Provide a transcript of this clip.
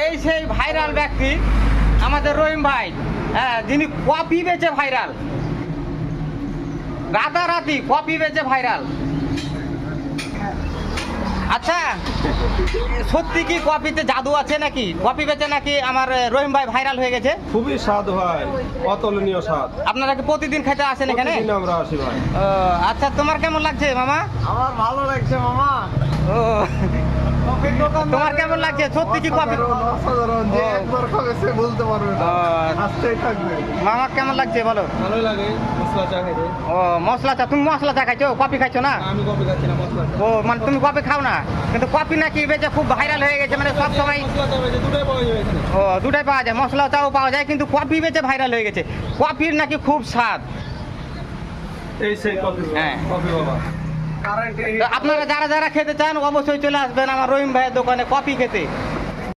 এই সেই ভাইরাল ব্যক্তি আমাদের রহিম ভাই, হ্যাঁ, যিনি কপি বেচে ভাইরাল, রাতারাতি কপি বেচে ভাইরাল। আচ্ছা, সত্যি কি কপিতে জাদু আছে নাকি? কপি বেচে নাকি আমার রহিম ভাই ভাইরাল হয়ে গেছে? খুবই স্বাদ ভাই, অতুলনীয় স্বাদ। আপনারা কি প্রতিদিন খেতে আসেন এখানে? প্রতিদিন আমরা আসি ভাই। আচ্ছা, তোমার কেমন লাগছে মামা? আমার ভালো লাগছে মামা। ও, তোমার কেমন লাগছে? সত্যি কি কপি? অসাধারণ, যে ও। একবার খাবে সে বলতে পারবে না, আসতেই থাকবে। মামা কেমন লাগছে বলো? ভালো লাগে মশলা চা খেতে। ও, মশলা চা। তুমি মশলা চা খাইছো, কপি খাইছো না? আমি কপি খাচ্ছি না, মশলা চা। ও, মানে তুমি কপি খাও না, কিন্তু কপি নাকি বেচে খুব ভাইরাল হয়ে গেছে, মানে সব সময়। মশলা চা বেজে দুটোই পাওয়া যাবে এখানে। ও, দুটাই পাওয়া যায়, মশলা চাও পাওয়া যায়, কিন্তু কপি বেচে ভাইরাল হয়ে গেছে। কপির নাকি খুব স্বাদ। এই সেই কপি, হ্যাঁ। কপি বাবা। তো আপনারা যারা যারা খেতে চান অবশ্যই চলে আসবেন আমার রহিম ভাইয়ের দোকানে কপি খেতে।